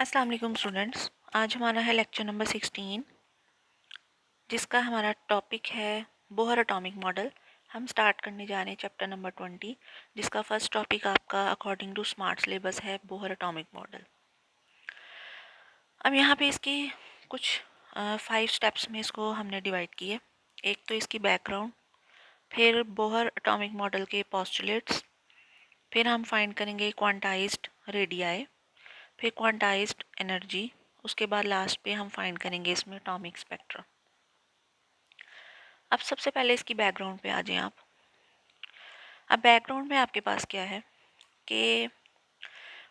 अस्सलाम वालेकुम स्टूडेंट्स। आज हमारा है लेक्चर नंबर 16 जिसका हमारा टॉपिक है बोहर एटॉमिक मॉडल। हम स्टार्ट करने जा रहे हैं चैप्टर नंबर 20 जिसका फर्स्ट टॉपिक आपका अकॉर्डिंग टू स्मार्ट सिलेबस है बोहर एटॉमिक मॉडल। अब यहाँ पे इसकी कुछ 5 स्टेप्स में इसको हमने डिवाइड किए। एक तो इसकी बैकग्राउंड, फिर बोहर एटॉमिक मॉडल के पोस्टुलेट्स, फिर हम फाइंड करेंगे क्वांटाइज्ड रेडियाई, फिर क्वांटाइज्ड एनर्जी, उसके बाद लास्ट पे हम फाइंड करेंगे इसमें एटॉमिक स्पेक्ट्रा। अब सबसे पहले इसकी बैकग्राउंड पे आ जाएं आप। अब बैकग्राउंड में आपके पास क्या है कि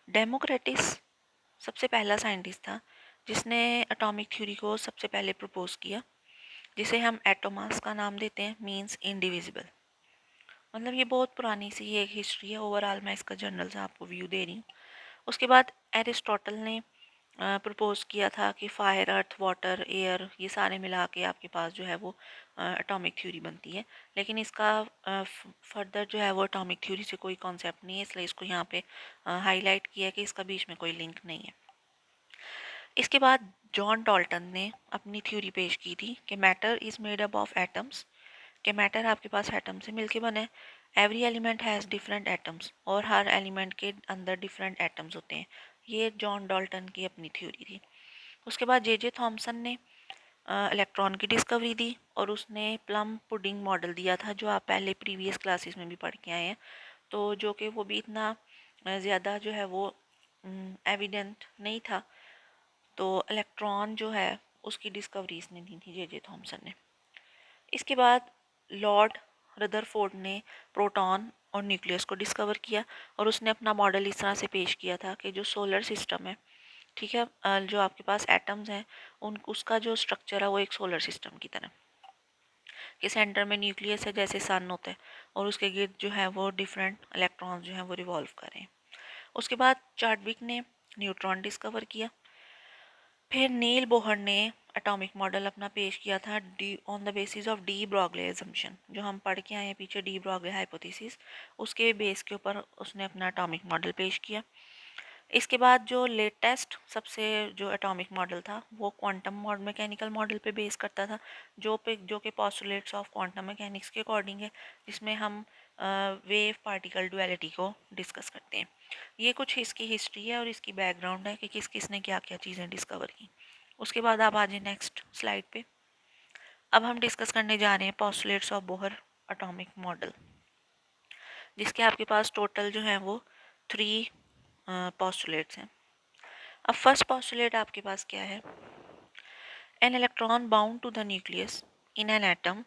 डेमोक्रेटिस सबसे पहला साइंटिस्ट था जिसने एटॉमिक थ्योरी को सबसे पहले प्रपोज किया, जिसे हम एटोमास का नाम देते हैं, मींस इंडिविजिबल। मतलब ये बहुत पुरानी सी एक हिस्ट्री है। ओवरऑल मैं इसका जनरल से आपको व्यू दे रही हूँ। उसके बाद एरिस्टोटल ने प्रपोज किया था कि फायर, अर्थ, वाटर, एयर, ये सारे मिला के आपके पास जो है वो एटॉमिक थ्योरी बनती है। लेकिन इसका फर्दर जो है वो एटॉमिक थ्योरी से कोई कॉन्सेप्ट नहीं है, इसलिए इसको यहाँ पे हाईलाइट किया है कि इसका बीच में कोई लिंक नहीं है। इसके बाद जॉन डाल्टन ने अपनी थ्योरी पेश की थी कि matter is made up of atoms, कि मैटर आपके पास एटम से मिलके बना है। Every element has different atoms, और हर एलिमेंट के अंदर डिफरेंट एटम्स होते हैं। ये जॉन डाल्टन की अपनी थ्योरी थी। उसके बाद जे थॉमसन ने इलेक्ट्रॉन की डिस्कवरी दी, और उसने प्लम पुडिंग मॉडल दिया था जो आप पहले प्रीवियस क्लासेस में भी पढ़ के आए हैं। तो जो कि वो भी इतना ज़्यादा जो है वो एविडेंट नहीं था। तो इलेक्ट्रॉन जो है उसकी डिस्कवरी इसने दी थी जे थॉमसन ने। इसके बाद लॉर्ड रदरफोर्ड ने प्रोटॉन और न्यूक्लियस को डिस्कवर किया, और उसने अपना मॉडल इस तरह से पेश किया था कि जो सोलर सिस्टम है, ठीक है, जो आपके पास एटम्स हैं उन उसका जो स्ट्रक्चर है वो एक सोलर सिस्टम की तरह, कि सेंटर में न्यूक्लियस है जैसे सन होता है, और उसके गिर्द जो है वो डिफरेंट इलेक्ट्रॉन्स जो हैं वो रिवॉल्व करें। उसके बाद चार्टविक ने न्यूट्रॉन डिस्कवर किया। फिर नील बोहर ने एटॉमिक मॉडल अपना पेश किया था the on the basis of de Broglie assumption, जो हम पढ़ के आए हैं पीछे, डी ब्रॉगले हाइपोथेसिस। उसके बेस के ऊपर उसने अपना एटॉमिक मॉडल पेश किया। इसके बाद जो लेटेस्ट सबसे जो एटॉमिक मॉडल था वो क्वांटम मैकेनिकल मॉडल पे बेस करता था, जो कि पोस्टुलेट्स ऑफ क्वांटम मैकेनिक्स के अकॉर्डिंग है, जिसमें हम वेव पार्टिकल डुअलिटी को डिस्कस करते हैं। ये कुछ इसकी हिस्ट्री है और इसकी बैकग्राउंड है कि किस किस ने क्या क्या चीज़ें डिस्कवर की। उसके बाद आप आ जाए नेक्स्ट स्लाइड पे। अब हम डिस्कस करने जा रहे हैं postulates of Bohr atomic model, जिसके आपके पास टोटल जो है वो 3 पोस्टुलेट्स हैं। अब फर्स्ट पोस्टुलेट आपके पास क्या है? An electron bound to the nucleus in an atom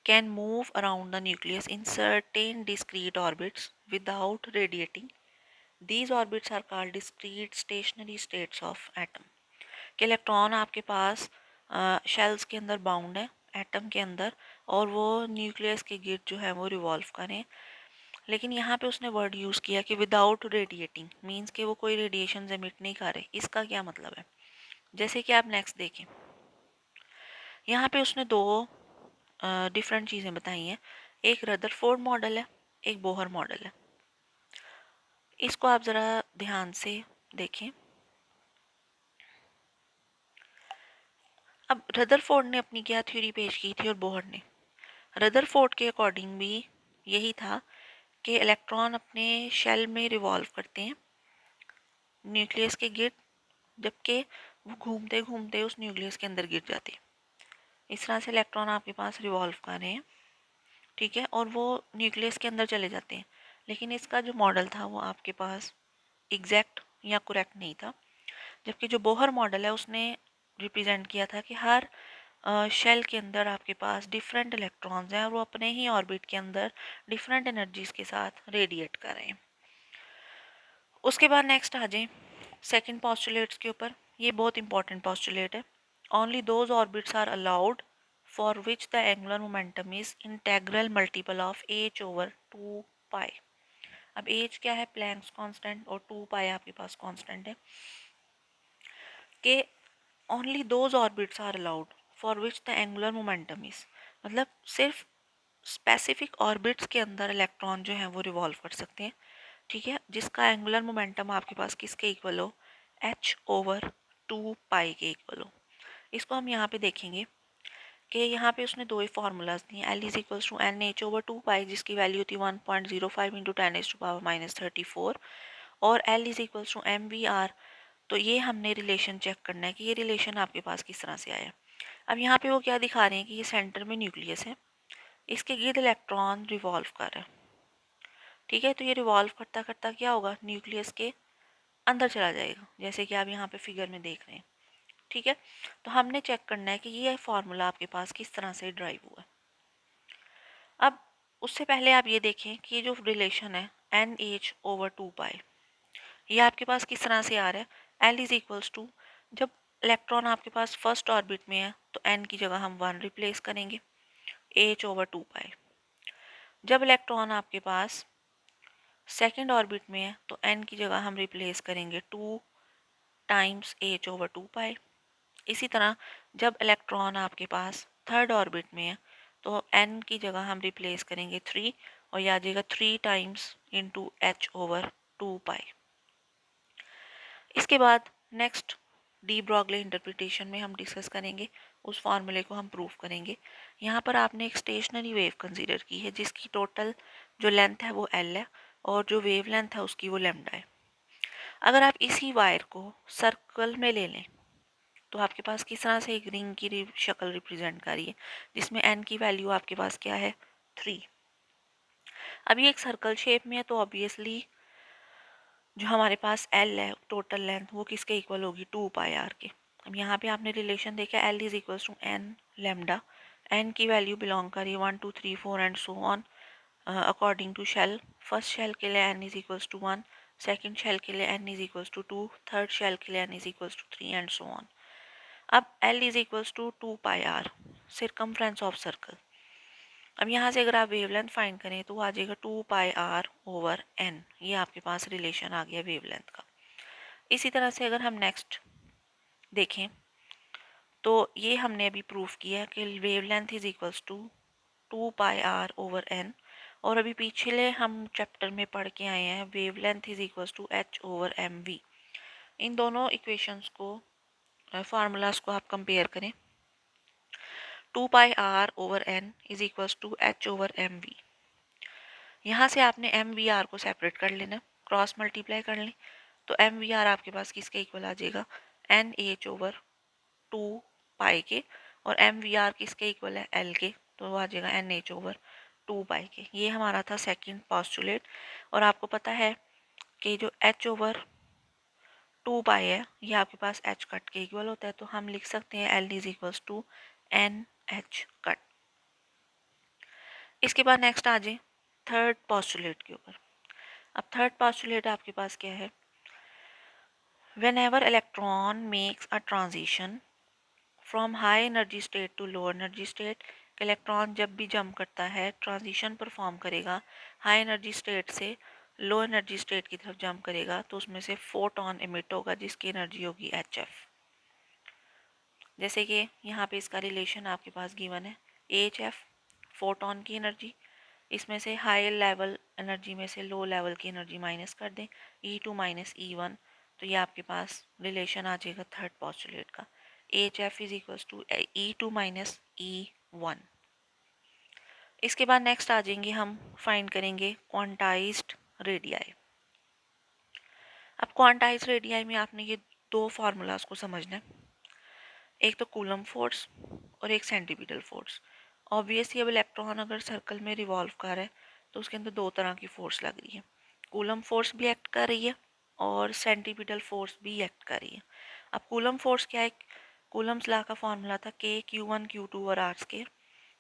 can move around the nucleus in certain discrete orbits without radiating. These orbits are called discrete stationary states of atom. कि electron आपके पास shells के अंदर bound है, atom के अंदर, और वो nucleus के गिर्द जो है वो रिवॉल्व करें। लेकिन यहाँ पे उसने वर्ड यूज़ किया कि विदाउट रेडिएटिंग, मीन्स कि वो कोई रेडिएशन एमिट नहीं कर रहे। इसका क्या मतलब है? जैसे कि आप नेक्स्ट देखें, यहाँ पे उसने दो डिफरेंट चीज़ें बताई हैं। एक रदरफोर्ड मॉडल है, एक बोहर मॉडल है। इसको आप ज़रा ध्यान से देखें। अब रदरफोर्ड ने अपनी क्या थ्योरी पेश की थी और बोहर ने? रदरफोर्ड के अकॉर्डिंग भी यही था कि इलेक्ट्रॉन अपने शेल में रिवॉल्व करते हैं न्यूक्लियस के गिर्द, जबकि वो घूमते घूमते उस न्यूक्लियस के अंदर गिर जाते हैं। इस तरह से इलेक्ट्रॉन आपके पास रिवॉल्व कर रहे हैं, ठीक है, और वो न्यूक्लियस के अंदर चले जाते हैं। लेकिन इसका जो मॉडल था वो आपके पास एग्जैक्ट या करेक्ट नहीं था। जबकि जो बोहर मॉडल है उसने रिप्रेजेंट किया था कि हर शेल के अंदर आपके पास डिफरेंट इलेक्ट्रॉन्स हैं और वो अपने ही ऑर्बिट के अंदर डिफरेंट एनर्जीज के साथ रेडिएट कर रहे हैं। उसके बाद नेक्स्ट आ जाए सेकंड पोस्टुलेट्स के ऊपर। ये बहुत इंपॉर्टेंट पोस्टुलेट है। Only those orbits are allowed for which the angular momentum is integral multiple of h over 2 pi. अब एच क्या है? प्लैंक्स कांस्टेंट, और 2 पाई आपके पास कांस्टेंट है। कि only those orbits are allowed for which the angular momentum is, मतलब सिर्फ specific orbits के अंदर इलेक्ट्रॉन जो है वो रिवॉल्व कर सकते हैं, ठीक है, जिसका एंगुलर मोमेंटम आपके पास किसके इक्वल हो? h/2 के इक्वल हो। इसको हम यहाँ पे देखेंगे कि यहाँ पे उसने दो ही फार्मूलाज दिए, L is equals to n h over 2 pi जिसकी वैल्यू थी 1.05 इंटू 10⁻⁻34 और L is equals to MVR। तो ये हमने रिलेशन चेक करना है कि ये रिलेशन आपके पास किस तरह से आया। अब यहाँ पे वो क्या दिखा रहे हैं कि ये सेंटर में न्यूक्लियस है, इसके गिर्द इलेक्ट्रॉन रिवॉल्व कर रहा है। ठीक है, तो ये रिवॉल्व करता करता क्या होगा, न्यूक्लियस के अंदर चला जाएगा, जैसे कि आप यहाँ पे फिगर में देख रहे हैं। ठीक है, तो हमने चेक करना है कि ये फार्मूला आपके पास किस तरह से ड्राइव हुआ है। अब उससे पहले आप ये देखें कि ये जो रिलेशन है NH/2 पाई, ये आपके पास किस तरह से आ रहा है। L इज इक्वल्स टू, जब इलेक्ट्रॉन आपके पास फर्स्ट ऑर्बिट में है तो n की जगह हम 1 रिप्लेस करेंगे, H/2 पाई। जब इलेक्ट्रॉन आपके पास सेकेंड ऑर्बिट में है तो n की जगह हम रिप्लेस करेंगे 2 टाइम्स H/2 पाई। इसी तरह जब इलेक्ट्रॉन आपके पास थर्ड ऑर्बिट में है तो n की जगह हम रिप्लेस करेंगे 3 और यह आ जाएगा 3 टाइम्स इंटू H/2 पाई। इसके बाद नेक्स्ट डी ब्रॉगली इंटरप्रिटेशन में हम डिस्कस करेंगे, उस फार्मूले को हम प्रूव करेंगे। यहाँ पर आपने एक स्टेशनरी वेव कंसीडर की है जिसकी टोटल जो लेंथ है वो L है और जो वेव लेंथ है उसकी वो लैम्डा है। अगर आप इसी वायर को सर्कल में ले लें तो आपके पास किस तरह से एक रिंग की शक्ल रिप्रेजेंट कर रही है जिसमें n की वैल्यू आपके पास क्या है 3। अब ये एक सर्कल शेप में है तो ऑब्वियसली जो हमारे पास L है टोटल लेंथ वो किसके इक्वल होगी 2 पाई r के। अब यहाँ पे आपने रिलेशन देखा L is equal to n lambda, n की वैल्यू बिलोंग कर रही है 1 2 3 4 and so on according to shell. First shell के लिए n is equal to 1, second shell के लिए n is equal to 2, third shell के लिए n is equal to 3 and so on. अब L is equal to 2 pi r circumference of circle. अब यहाँ से अगर आप वेवलेंथ फाइंड करें तो वो आ जाएगा 2 पाई r/n। ये आपके पास रिलेशन आ गया वेवलेंथ का। इसी तरह से अगर हम नेक्स्ट देखें तो ये हमने अभी प्रूफ किया कि wavelength is equals to 2 pi r/n और अभी पिछले हम चैप्टर में पढ़ के आए हैं wavelength is equals to h/mv। इन दोनों इक्वेशंस को फार्मूलाज को आप कंपेयर करें। 2 pi r/n is equals to h/mv। यहाँ से आपने MVR को सेपरेट कर लेना, क्रॉस मल्टीप्लाई कर लें तो MVR आपके पास किसके इक्वल आ जाएगा NH/2 पाई के और MVR किसके इक्वल है L के, तो वो आ जाएगा NH/2 पाई के। ये हमारा था सेकंड पोस्टुलेट। और आपको पता है कि जो H/2 पाई है ये आपके पास H कट के इक्वल होता है, तो हम लिख सकते हैं L is equals to NH cut. इसके बाद नेक्स्ट आ जाए थर्ड पोस्टुलेट के ऊपर। अब थर्ड पोस्टुलेट आपके पास क्या है, whenever electron makes a transition from high energy state to low energy state, electron जब भी जंप करता है ट्रांजिशन परफॉर्म करेगा हाई एनर्जी स्टेट से लो एनर्जी स्टेट की तरफ जंप करेगा तो उसमें से फोटोन इमिट होगा जिसकी एनर्जी होगी HF। जैसे कि यहाँ पे इसका रिलेशन आपके पास गिवन है HF फोटोन की एनर्जी, इसमें से हाई लेवल एनर्जी में से लो लेवल की एनर्जी माइनस कर दें E2 माइनस E1, तो ये आपके पास रिलेशन आ जाएगा थर्ड पोस्टुलेट का HF is equals to E2 minus E1। इसके बाद नेक्स्ट आ जाएंगे हम फाइंड करेंगे क्वांटाइज्ड रेडियाई। अब क्वांटाइज्ड रेडियाई में आपने ये दो फार्मूलाज को समझना है, एक तो कूलम फोर्स और एक सेंट्रीपिटल फोर्स। ऑब्वियसली अब इलेक्ट्रॉन अगर सर्कल में रिवॉल्व कर रहा है तो उसके अंदर दो तरह की फोर्स लग रही है, कूलम फोर्स भी एक्ट कर रही है और सेंट्रीपिटल फोर्स भी एक्ट कर रही है। अब कूलम फोर्स क्या है, कूलम्स लॉ का फॉर्मूला था K Q1 Q2 और R स्क्वायर।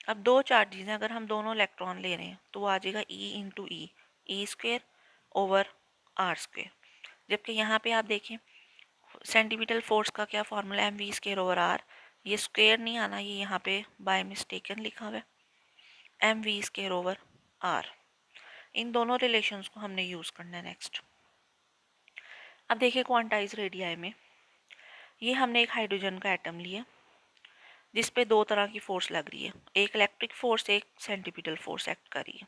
अब दो चार्जेस हैं, अगर हम दोनों इलेक्ट्रॉन ले रहे हैं तो वो आ जाएगा E into E square over R square. जबकि यहाँ पे आप देखें सेंटीमीटर फोर्स का क्या फॉर्मूला है MV स्क्वायर ओवर R, ये स्क्वायर नहीं आना, ये यहाँ पे बाय मिस्टेकन लिखा हुआ है MV स्क्वायर ओवर R। इन दोनों रिलेशंस को हमने यूज़ करना है नेक्स्ट। अब देखिए क्वांटाइज रेडियाई में ये हमने एक हाइड्रोजन का एटम लिया जिस पे दो तरह की फोर्स लग रही है, एक इलेक्ट्रिक फोर्स एक सेंटीपिटल फोर्स एक्ट कर रही है।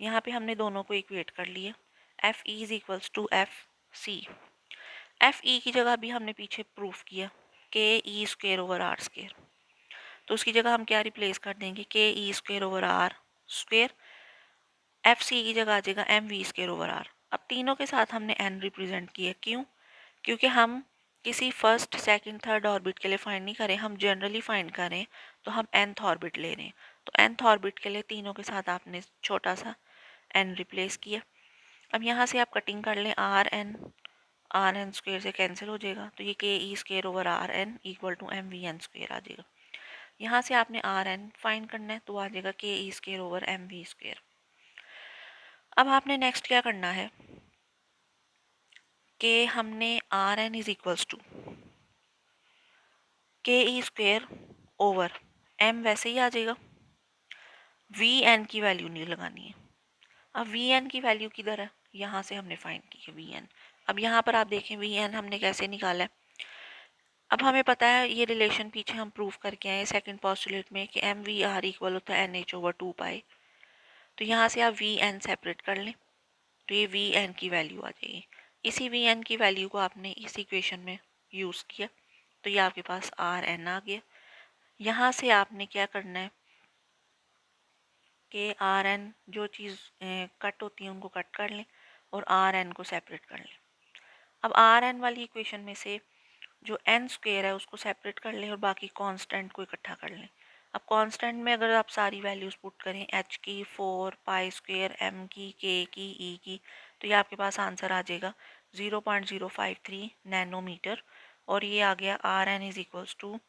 यहाँ पे हमने दोनों को इक्वेट कर लिया, F E is equals to F C। F E की जगह भी हमने पीछे प्रूफ किया के ई स्क्वेयर ओवर आर स्क्वेयर, तो उसकी जगह हम क्या रिप्लेस कर देंगे, के ई square over r square. F C की जगह आ जाएगा m we square over r. अब तीनों के साथ हमने एन रिप्रेजेंट किया, क्यों, क्योंकि हम किसी फर्स्ट सेकंड थर्ड ऑर्बिट के लिए फाइंड नहीं करें, हम जनरली फाइंड करें तो हम nth ऑर्बिट ले रहे हैं। तो nth ऑर्बिट के लिए तीनों के साथ आपने छोटा सा n रिप्लेस किया। अब यहाँ से आप कटिंग कर लें, आर एन स्क्वेयर से कैंसिल हो जाएगा, तो ये k E square over r n equal to m V N square आ जाएगा। यहाँ से आपने आर एन फाइंड करना है, तो आ जाएगा k E square over m we square. अब आपने नेक्स्ट क्या करना है कि हमने r N is equals to k E square over M वैसे ही आ जाएगा, वी एन की वैल्यू नहीं लगानी है। अब वी एन की वैल्यू किधर है, यहाँ से हमने फाइंड की है वी एन। अब यहाँ पर आप देखें वी एन हमने कैसे निकाला है। अब हमें पता है ये रिलेशन पीछे हम प्रूव करके आए सेकंड पोस्टुलेट में कि एम वी आर इक्वल होता है एन एच ओवर 2 पाई। तो यहाँ से आप वी एन सेपरेट कर लें, तो ये वी एन की वैल्यू आ जाएगी। इसी वी एन की वैल्यू को आपने इस इक्वेशन में यूज़ किया, तो ये आपके पास आर एन आ गया। यहाँ से आपने क्या करना है कि आर एन जो चीज़ कट होती है उनको कट कर लें और आर एन को सेपरेट कर लें। अब आर एन वाली इक्वेशन में से जो एन स्क्वेयर है उसको सेपरेट कर लें और बाकी कांस्टेंट को इकट्ठा कर लें। अब कांस्टेंट में अगर आप सारी वैल्यूज़ पुट करें, एच की 4 पाई स्क्वेयर, एम की, के की, ई की, तो ये आपके पास आंसर आ जाएगा 0.053 नैनोमीटर। और ये आ गया R N is equals to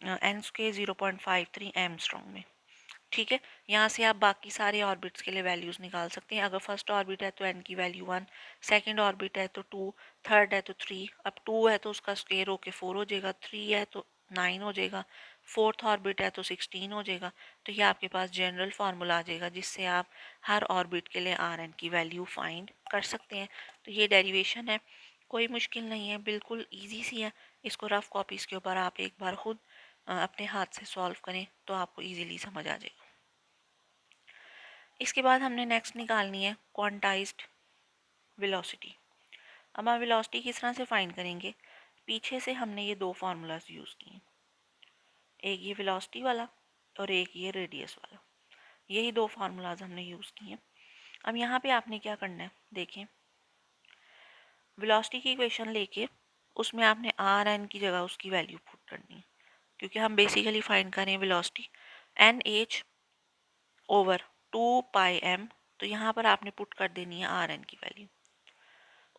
N square 0.53 angstrom में। ठीक है, यहाँ से आप बाकी सारे ऑर्बिट्स के लिए वैल्यूज़ निकाल सकते हैं। अगर फर्स्ट ऑर्बिट है तो एन की वैल्यू 1, सेकंड ऑर्बिट है तो 2, थर्ड है तो 3। अब 2 है तो उसका स्क्वायर होके 4 हो जाएगा, 3 है तो 9 हो जाएगा, फोर्थ ऑर्बिट है तो 16 हो जाएगा। तो ये आपके पास जनरल फार्मूला आ जाएगा जिससे आप हर ऑर्बिट के लिए आर एन की वैल्यू फाइंड कर सकते हैं। तो ये डेरिवेशन है, कोई मुश्किल नहीं है, बिल्कुल ईजी सी है। इसको रफ कॉपीज़ के ऊपर आप एक बार खुद अपने हाथ से सॉल्व करें तो आपको ईजिली समझ आ जाएगा। इसके बाद हमने नेक्स्ट निकालनी है क्वांटाइज्ड वेलोसिटी। अब हम वेलोसिटी किस तरह से फाइंड करेंगे, पीछे से हमने ये दो फार्मूलाज यूज़ किए, एक ये वेलोसिटी वाला और एक ये रेडियस वाला, यही दो फार्मूलाज हमने यूज़ किए। अब यहाँ पे आपने क्या करना है, देखें वेलोसिटी की इक्वेशन लेके उसमें आपने आर एन की जगह उसकी वैल्यू पुट करनी है, क्योंकि हम बेसिकली फाइंड करें वेलोसिटी एन एच ओवर 2 पाई एम। तो यहाँ पर आपने पुट कर देनी है आर एन की वैल्यू।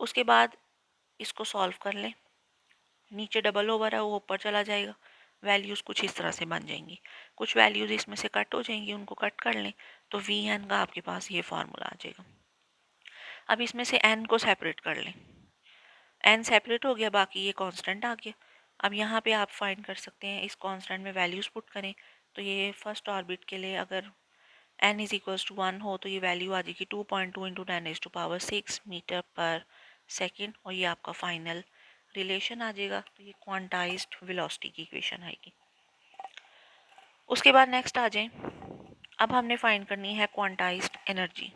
उसके बाद इसको सॉल्व कर लें, नीचे डबल ओवर है वो ऊपर चला जाएगा, वैल्यूज़ कुछ इस तरह से बन जाएंगी, कुछ वैल्यूज़ इसमें से कट हो जाएंगी, उनको कट कर लें तो वी एन का आपके पास ये फार्मूला आ जाएगा। अब इसमें से एन को सेपरेट कर लें, एन सेपरेट हो गया, बाकी ये कांस्टेंट आ गया। अब यहाँ पे आप फाइंड कर सकते हैं, इस कांस्टेंट में वैल्यूज़ पुट करें तो ये फर्स्ट ऑर्बिट के लिए अगर n इज इक्वल्स टू 1 हो तो ये वैल्यू आ जाएगी 2.2 इंटू 10⁻⁶ मीटर पर सेकेंड, और ये आपका फाइनल रिलेशन आ जाएगा। तो ये क्वांटाइज्ड वेलोसिटी की इक्वेशन आएगी। उसके बाद नेक्स्ट आ जाए, अब हमने फाइंड करनी है क्वांटाइज्ड एनर्जी।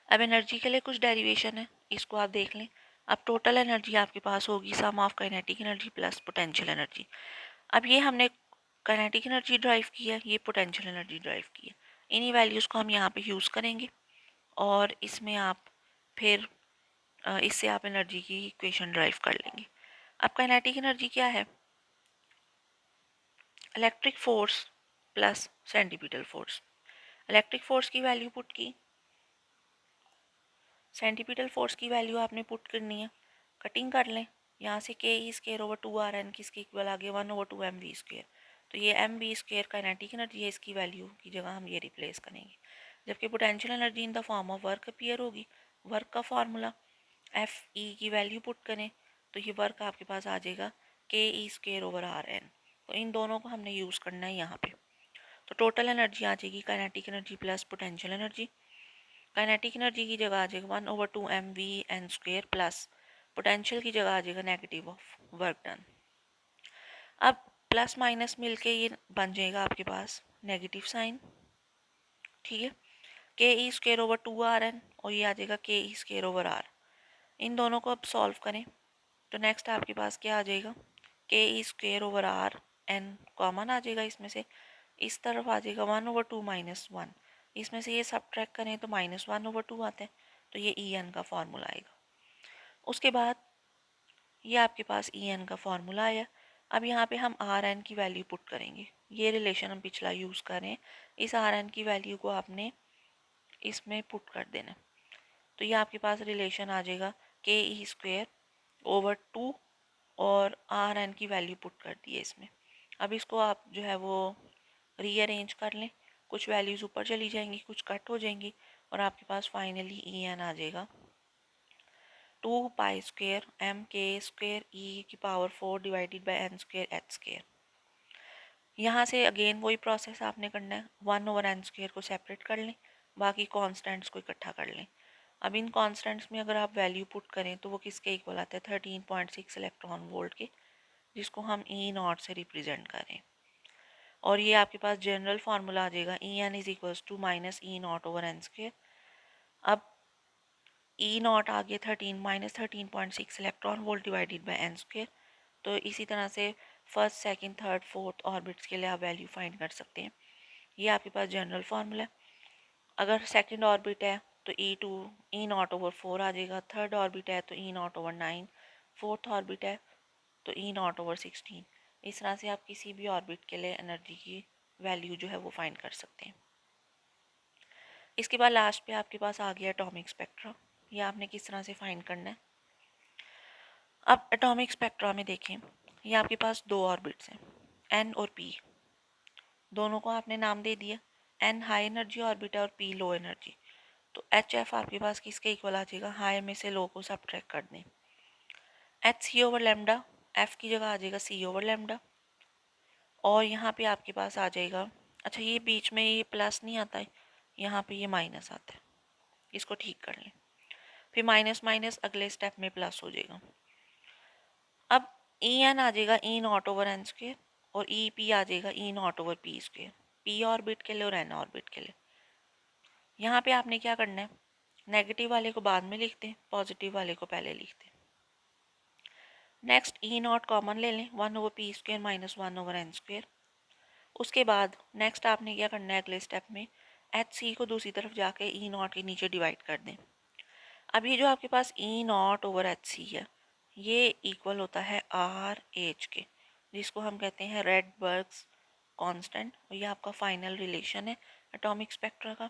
अब एनर्जी के लिए कुछ डेरिवेशन है, इसको आप देख लें। अब टोटल एनर्जी आपके पास होगी sum of kinetic energy plus potential energy. अब ये हमने काइनेटिक एनर्जी ड्राइव की है, ये पोटेंशियल एनर्जी ड्राइव की है, इन्हीं वैल्यूज़ को हम यहाँ पे यूज़ करेंगे और इसमें आप फिर इससे आप एनर्जी की इक्वेशन ड्राइव कर लेंगे। अब काइनेटिक एनर्जी क्या है, electric force plus centripetal force. Electric force की वैल्यू पुट की, सेंटीपिटल फोर्स की वैल्यू आपने पुट करनी है, कटिंग कर लें, यहाँ से के ई स्क्वेयर ओवर 2 आर एन किसके इक्वल आ गया 1/2 एम वी स्क्वेयर। तो ये M we square kinetic energy है, इसकी वैल्यू की जगह हम ये रिप्लेस करेंगे। जबकि potential energy in the form of work appear होगी, वर्क का फार्मूला एफ ई की वैल्यू पुट करें तो ये वर्क आपके पास आ जाएगा के ई स्क्वेयर ओवर आर एन। तो इन दोनों को हमने यूज़ करना है यहाँ पे। तो टोटल एनर्जी आ जाएगी kinetic energy plus potential energy. Kinetic energy की जगह आ जाएगा 1/2 M V N square plus potential की जगह आ जाएगा नेगेटिव ऑफ वर्क डन। अब प्लस माइनस मिलके ये बन जाएगा आपके पास नेगेटिव साइन, ठीक है, के ई स्क्वेयर ओवर 2 आर एन और ये आ जाएगा k E square over are. इन दोनों को अब सॉल्व करें तो नेक्स्ट आपके पास क्या आ जाएगा, के ई square over r n common आ जाएगा इसमें से, इस तरफ आ जाएगा 1/2 माइनस 1, इसमें से ये सब्ट्रैक्ट करें तो -1/2 आता है, तो ये ई एन का फॉर्मूला आएगा। उसके बाद ये आपके पास ई एन का फॉर्मूला आया। अब यहाँ पे हम आर एन की वैल्यू पुट करेंगे, ये रिलेशन हम पिछला यूज़ कर रहे हैं, इस आर एन की वैल्यू को आपने इसमें पुट कर देना। तो ये आपके पास रिलेशन आ जाएगा के ई स्क्वेयर ओवर 2 और आर एन की वैल्यू पुट कर दी है इसमें। अब इसको आप जो है वो रीअरेंज कर लें, कुछ वैल्यूज़ ऊपर चली जाएंगी, कुछ कट हो जाएंगी, और आपके पास फाइनली ई एन आ जाएगा 2 pi square M K square E की power 4 divided by N square H square. यहाँ से अगेन वही प्रोसेस आपने करना है, 1/n² को सेपरेट कर लें, बाकी कॉन्स्टेंट्स को इकट्ठा कर लें। अब इन कॉन्स्टेंट्स में अगर आप वैल्यू पुट करें तो वो किसके इक्वल आते हैं, 13.6 इलेक्ट्रॉन वोल्ट के, जिसको हम ई नॉट से रिप्रेजेंट करें। और ये आपके पास जनरल फार्मूला आ जाएगा, E N is equals to minus E not over N square. अब ई नॉट आ गया 13 electron volt divided by N square. तो इसी तरह से first second third fourth orbits के लिए आप वैल्यू फाइंड कर सकते हैं। ये आपके पास जनरल फार्मूला है। अगर सेकंड ऑर्बिट है तो ई नॉट ओवर 4 आ जाएगा, थर्ड ऑर्बिट है तो ई नॉट ओवर 9, फोर्थ ऑर्बिट है तो ई नॉट ओवर 16। इस तरह से आप किसी भी ऑर्बिट के लिए एनर्जी की वैल्यू जो है वो फाइंड कर सकते हैं। इसके बाद लास्ट पे आपके पास आ गया एटॉमिक स्पेक्ट्रा। ये आपने किस तरह से फाइंड करना है। अब एटॉमिक स्पेक्ट्रा में देखें, ये आपके पास दो ऑर्बिट्स हैं, एन और पी। दोनों को आपने नाम दे दिया, एन हाई एनर्जी ऑर्बिट है और पी लो एनर्जी। तो एच एफ आपके पास किसके इक्वल आ जाएगा, हाई में से लो को सबट्रैक्ट कर दें, H C over lambda, F की जगह आ जाएगा सी ओवर लेमडा। और यहाँ पे आपके पास आ जाएगा, अच्छा ये बीच में ये प्लस नहीं आता है, यहाँ पे ये माइनस आता है, इसको ठीक कर लें, फिर माइनस माइनस अगले स्टेप में प्लस हो जाएगा। अब ई एन आ जाएगा E not over N square और ई पी आ जाएगा E not over p square, p orbit के लिए और एन ऑर्बिट के लिए। यहाँ पे आपने क्या करना है, नेगेटिव वाले को बाद में लिखते हैं, पॉजिटिव वाले को पहले लिखते हैं। नेक्स्ट ई नॉट कॉमन ले लें, 1/p² माइनस 1/n²। उसके बाद नेक्स्ट आपने क्या करना है, अगले स्टेप में एच सी को दूसरी तरफ जाके ई नॉट के नीचे डिवाइड कर दें। अब ये जो आपके पास ई नॉट ओवर एच सी है, ये इक्वल होता है आर एच के, जिसको हम कहते हैं रेडबर्ग्स कांस्टेंट। और ये आपका फाइनल रिलेशन है एटॉमिक स्पेक्ट्रा का,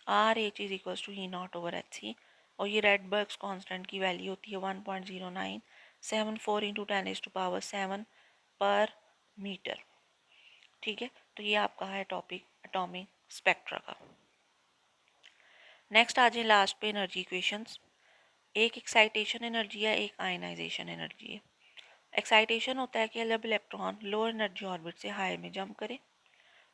R H is equals to E not over H C. और ये रेडबर्ग्स कांस्टेंट की वैल्यू होती है 1.0974 इंटू 10⁻⁷ पर मीटर। ठीक है, तो ये आपका है टॉपिक एटॉमिक स्पेक्ट्रा का। नेक्स्ट आ जाए लास्ट पे एनर्जी इक्वेशंस। एक एक्साइटेशन एनर्जी है, एक आयनाइजेशन एनर्जी है। एक्साइटेशन होता है कि जब इलेक्ट्रॉन लो एनर्जी ऑर्बिट से हाई में जंप करे,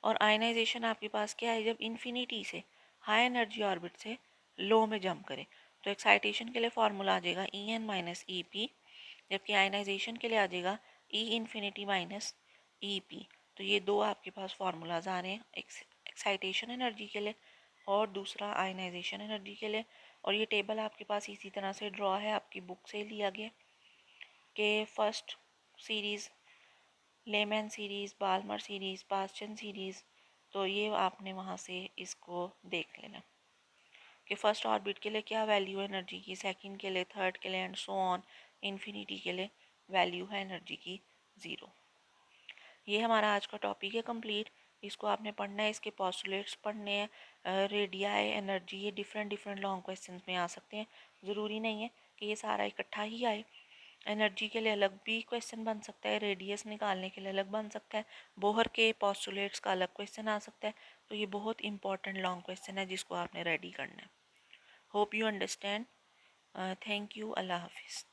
और आयनाइजेशन आपके पास क्या है, जब इन्फिनिटी से हाई एनर्जी ऑर्बिट से लो में जंप करे। तो एक्साइटेशन के लिए फॉर्मूला आ जाएगा E N minus E P, जबकि आयनाइजेशन के लिए आ जाएगा E infinity minus E P. तो ये दो आपके पास फार्मूलाज आ रहे हैं, एक्साइटेशन एनर्जी के लिए और दूसरा आयनाइजेशन एनर्जी के लिए। और ये टेबल आपके पास इसी तरह से ड्रॉ है, आपकी बुक से लिया गया कि first series Lyman series, Balmer series, Paschen series. तो ये आपने वहाँ से इसको देख लेना कि फर्स्ट ऑर्बिट के लिए क्या वैल्यू है एनर्जी की, सेकंड के लिए, थर्ड के लिए एंड सो ऑन, इन्फिनिटी के लिए वैल्यू है एनर्जी की 0। ये हमारा आज का टॉपिक है कंप्लीट। इसको आपने पढ़ना है, इसके पोस्टुलेट्स पढ़ने हैं, रेडियाई एनर्जी, ये डिफरेंट डिफरेंट लॉन्ग क्वेश्चंस में आ सकते हैं। ज़रूरी नहीं है कि ये सारा इकट्ठा ही आए। एनर्जी के लिए अलग भी क्वेश्चन बन सकता है, रेडियस निकालने के लिए अलग बन सकता है, बोहर के पोस्टुलेट्स का अलग क्वेश्चन आ सकता है। तो ये बहुत इंपॉर्टेंट लॉन्ग क्वेश्चन है जिसको आपने रेडी करना है। Hope you understand. Thank you. अल्लाह हाफिज़।